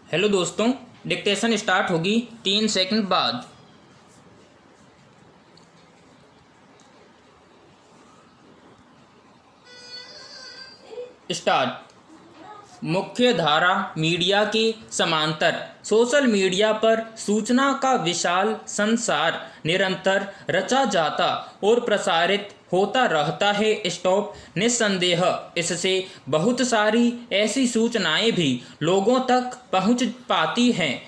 Hello दोस्तों, dictation start होगी 3 second बाद। स्टार्ट। मुख्य धारा मीडिया के समांतर सोशल मीडिया पर सूचना का विशाल संसार निरंतर रचा जाता और प्रसारित होता रहता है। स्टॉप। निस्संदेह इससे बहुत सारी ऐसी सूचनाएं भी लोगों तक पहुंच पाती हैं,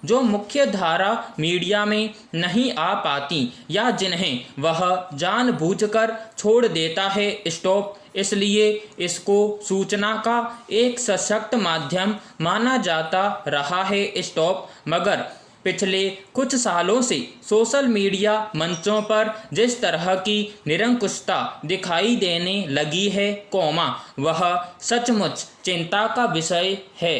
जो मुख्य धारा मीडिया में नहीं आ पाती या जिन्हें वह जानबूझकर छोड़ देता है। स्टॉप। इसलिए इसको सूचना का एक सशक्त माध्यम माना जाता रहा है। स्टॉप। मगर पिछले कुछ सालों से सोशल मीडिया मंचों पर जिस तरह की निरंकुशता दिखाई देने लगी है, वह सचमुच चिंता का विषय है।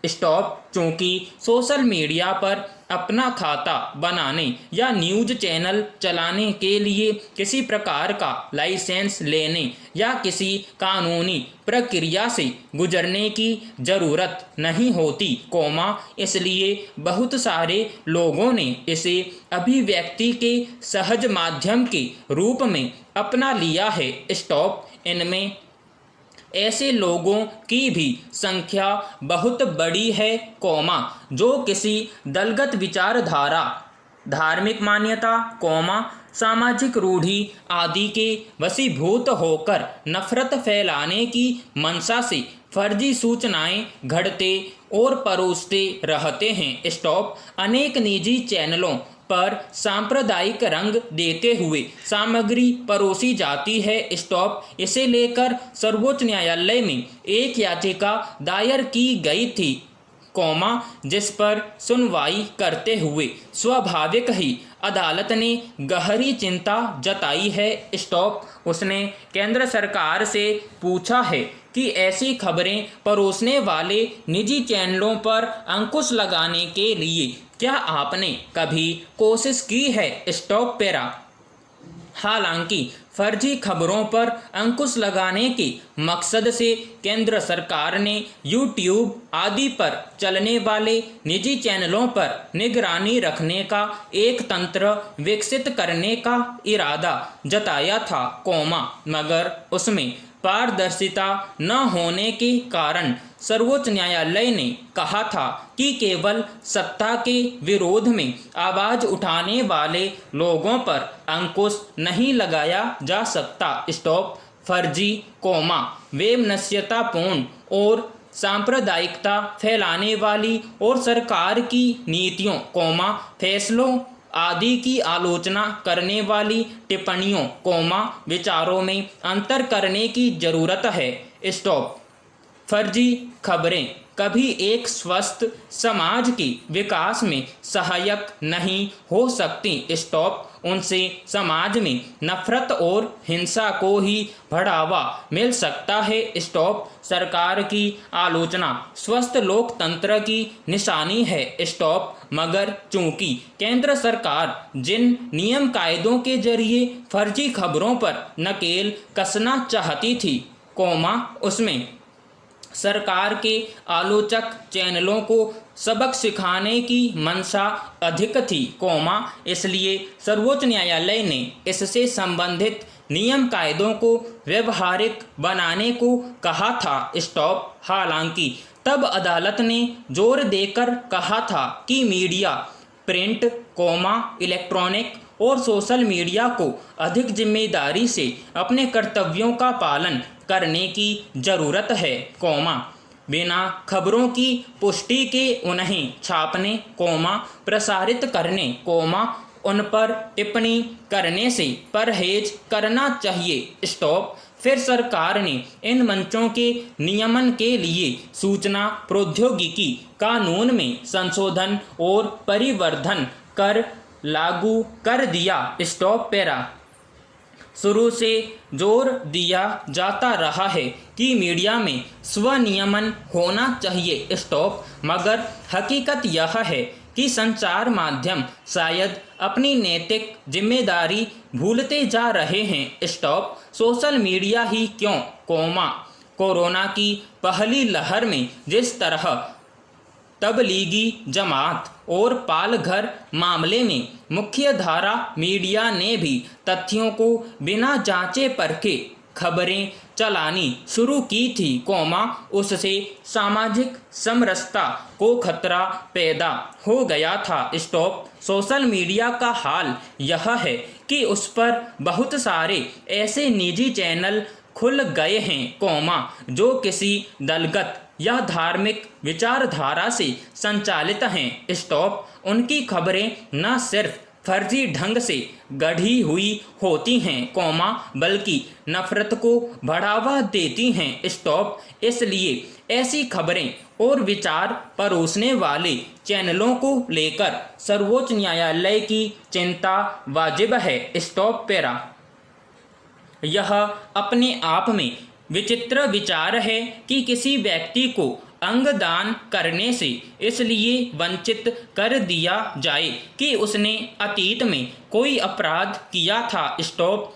स्टॉप। चूंकि सोशल मीडिया पर अपना खाता बनाने या न्यूज चैनल चलाने के लिए किसी प्रकार का लाइसेंस लेने या किसी कानूनी प्रक्रिया से गुजरने की ज़रूरत नहीं होती, इसलिए बहुत सारे लोगों ने इसे अभिव्यक्ति के सहज माध्यम के रूप में अपना लिया है। स्टॉप। इनमें ऐसे लोगों की भी संख्या बहुत बड़ी है, जो किसी दलगत विचारधारा, धार्मिक मान्यता, सामाजिक रूढ़ि आदि के वशीभूत होकर नफरत फैलाने की मंशा से फर्जी सूचनाएं घड़ते और परोसते रहते हैं। स्टॉप। अनेक निजी चैनलों पर सांप्रदायिक रंग देते हुए सामग्री परोसी जाती है। स्टॉप। इसे लेकर सर्वोच्च न्यायालय में एक याचिका दायर की गई थी, जिस पर सुनवाई करते हुए स्वाभाविक ही अदालत ने गहरी चिंता जताई है। स्टॉप। उसने केंद्र सरकार से पूछा है कि ऐसी खबरें परोसने वाले निजी चैनलों पर अंकुश लगाने के लिए क्या आपने कभी कोशिश की है। Stop para. हालांकि फर्जी खबरों पर अंकुश लगाने के मकसद से केंद्र सरकार ने यूट्यूब आदि पर चलने वाले निजी चैनलों पर निगरानी रखने का एक तंत्र विकसित करने का इरादा जताया था, मगर उसमें पारदर्शिता न होने के कारण सर्वोच्च न्यायालय ने कहा था कि केवल सत्ता के विरोध में आवाज उठाने वाले लोगों पर अंकुश नहीं लगाया जा सकता। स्टॉप। फर्जी, वेमनस्यतापूर्ण और सांप्रदायिकता फैलाने वाली और सरकार की नीतियों, फैसलों आदि की आलोचना करने वाली टिप्पणियों, विचारों में अंतर करने की जरूरत है। स्टॉप। फर्जी खबरें कभी एक स्वस्थ समाज के विकास में सहायक नहीं हो सकती। स्टॉप। उनसे समाज में नफरत और हिंसा को ही बढ़ावा मिल सकता है। स्टॉप। सरकार की आलोचना स्वस्थ लोकतंत्र की निशानी है। स्टॉप। मगर चूंकि केंद्र सरकार जिन नियम कायदों के जरिए फर्जी खबरों पर नकेल कसना चाहती थी, उसमें सरकार के आलोचक चैनलों को सबक सिखाने की मंशा अधिक थी, इसलिए सर्वोच्च न्यायालय ने इससे संबंधित नियम कायदों को व्यवहारिक बनाने को कहा था। स्टॉप। हालांकि तब अदालत ने जोर देकर कहा था कि मीडिया, प्रिंट, इलेक्ट्रॉनिक और सोशल मीडिया को अधिक जिम्मेदारी से अपने कर्तव्यों का पालन करने की जरूरत है, बिना खबरों की पुष्टि के उन्हें छापने, प्रसारित करने, उन पर टिप्पणी करने से परहेज करना चाहिए। स्टॉप। फिर सरकार ने इन मंचों के नियमन के लिए सूचना प्रौद्योगिकी कानून में संशोधन और परिवर्धन कर लागू कर दिया। Stop para. शुरू से जोर दिया जाता रहा है कि मीडिया में स्वनियमन होना चाहिए। स्टॉप। मगर हकीकत यह है कि संचार माध्यम शायद अपनी नैतिक जिम्मेदारी भूलते जा रहे हैं। स्टॉप। सोशल मीडिया ही क्यों, कोरोना की पहली लहर में जिस तरह तबलीगी जमात और पालघर मामले में मुख्यधारा मीडिया ने भी तथ्यों को बिना जांचे परखे खबरें चलानी शुरू की थी, उससे सामाजिक समरसता को खतरा पैदा हो गया था। स्टॉप। सोशल मीडिया का हाल यह है कि उस पर बहुत सारे ऐसे निजी चैनल खुल गए हैं, जो किसी दलगत या धार्मिक विचारधारा से संचालित हैं। स्टॉप। उनकी खबरें न सिर्फ फर्जी ढंग से गढ़ी हुई होती हैं, बल्कि नफरत को बढ़ावा देती हैं। स्टॉप। इसलिए ऐसी खबरें और विचार परोसने वाले चैनलों को लेकर सर्वोच्च न्यायालय की चिंता वाजिब है। Stop para. यह अपने आप में विचित्र विचार है कि किसी व्यक्ति को अंगदान करने से इसलिए वंचित कर दिया जाए कि उसने अतीत में कोई अपराध किया था। स्टॉप।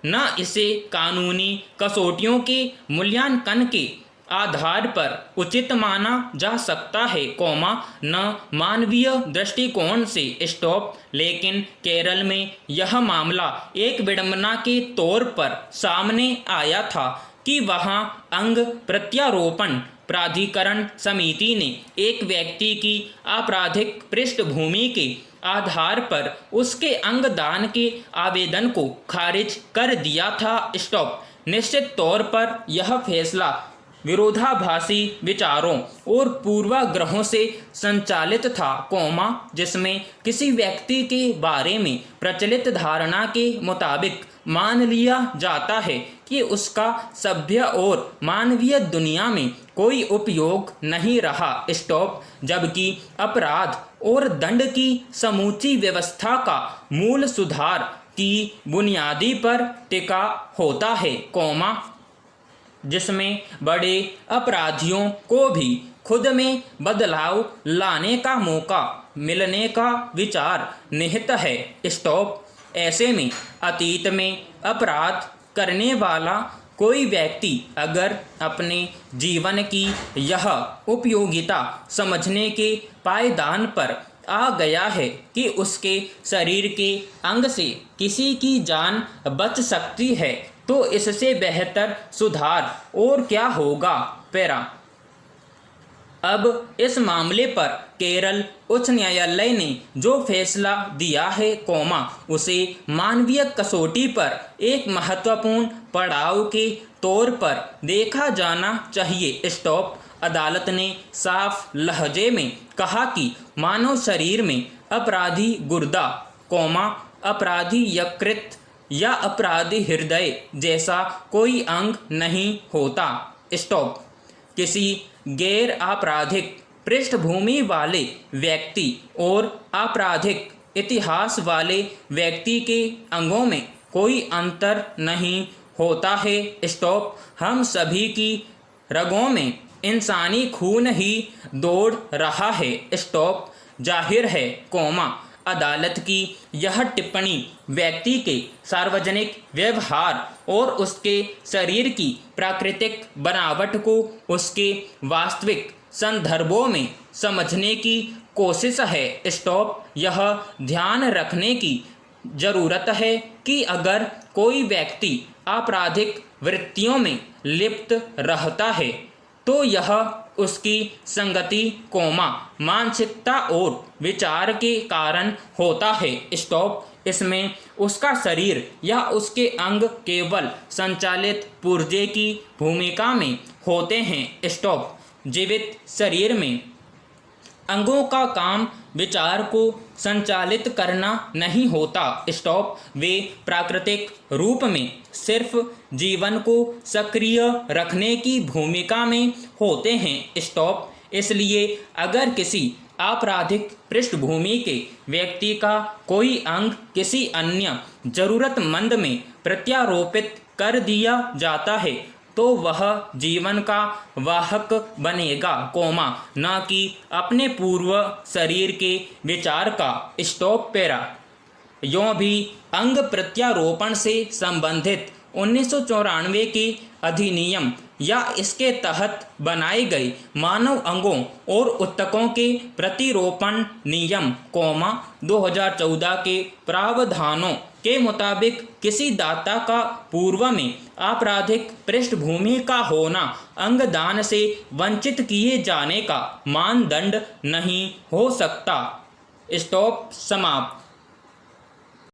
न इसे कानूनी कसौटियों के मूल्यांकन के आधार पर उचित माना जा सकता है, न मानवीय दृष्टिकोण से। स्टॉप। लेकिन केरल में यह मामला एक विडंबना के तौर पर सामने आया था कि वहां अंग प्रत्यारोपण प्राधिकरण समिति ने एक व्यक्ति की आपराधिक पृष्ठभूमि के आधार पर उसके अंगदान के आवेदन को खारिज कर दिया था। स्टॉप। निश्चित तौर पर यह फैसला विरोधाभासी विचारों और पूर्वाग्रहों से संचालित था, जिसमें किसी व्यक्ति के बारे में प्रचलित धारणा के मुताबिक मान लिया जाता है कि उसका सभ्य और मानवीय दुनिया में कोई उपयोग नहीं रहा। स्टॉप। जबकि अपराध और दंड की समूची व्यवस्था का मूल सुधार की बुनियादी पर टिका होता है, जिसमें बड़े अपराधियों को भी खुद में बदलाव लाने का मौका मिलने का विचार निहित है। स्टॉप। ऐसे में अतीत में अपराध करने वाला कोई व्यक्ति अगर अपने जीवन की यह उपयोगिता समझने के पायदान पर आ गया है कि उसके शरीर के अंग से किसी की जान बच सकती है, तो इससे बेहतर सुधार और क्या होगा। पैरा। अब इस मामले पर केरल उच्च न्यायालय ने जो फैसला दिया है, उसे मानवीय कसौटी पर एक महत्वपूर्ण पड़ाव के तौर पर देखा जाना चाहिए। स्टॉप। अदालत ने साफ लहजे में कहा कि मानव शरीर में अपराधी गुर्दा, अपराधी यकृत या अपराधी हृदय जैसा कोई अंग नहीं होता। स्टॉप। किसी गैर आपराधिक पृष्ठभूमि वाले व्यक्ति और आपराधिक इतिहास वाले व्यक्ति के अंगों में कोई अंतर नहीं होता है। स्टॉप। हम सभी की रगों में इंसानी खून ही दौड़ रहा है। स्टॉप। जाहिर है, अदालत की यह टिप्पणी व्यक्ति के सार्वजनिक व्यवहार और उसके शरीर की प्राकृतिक बनावट को उसके वास्तविक संदर्भों में समझने की कोशिश है। स्टॉप। यह ध्यान रखने की जरूरत है कि अगर कोई व्यक्ति आपराधिक वृत्तियों में लिप्त रहता है तो यह उसकी संगति, मानसिकता और विचार के कारण होता है। स्टॉप। इसमें उसका शरीर या उसके अंग केवल संचालित पुर्जे की भूमिका में होते हैं। स्टॉप। जीवित शरीर में अंगों का काम विचार को संचालित करना नहीं होता। स्टॉप। वे प्राकृतिक रूप में सिर्फ जीवन को सक्रिय रखने की भूमिका में होते हैं। स्टॉप। इसलिए अगर किसी आपराधिक पृष्ठभूमि के व्यक्ति का कोई अंग किसी अन्य जरूरतमंद में प्रत्यारोपित कर दिया जाता है तो वह जीवन का वाहक बनेगा, न कि अपने पूर्व शरीर के विचार का। Stop para. यों भी अंग प्रत्यारोपण से संबंधित 1994 के अधिनियम या इसके तहत बनाए गए मानव अंगों और ऊतकों के प्रतिरोपण नियम 2014 के प्रावधानों के मुताबिक किसी दाता का पूर्व में आपराधिक पृष्ठभूमि का होना अंगदान से वंचित किए जाने का मानदंड नहीं हो सकता। स्टॉप समाप्त।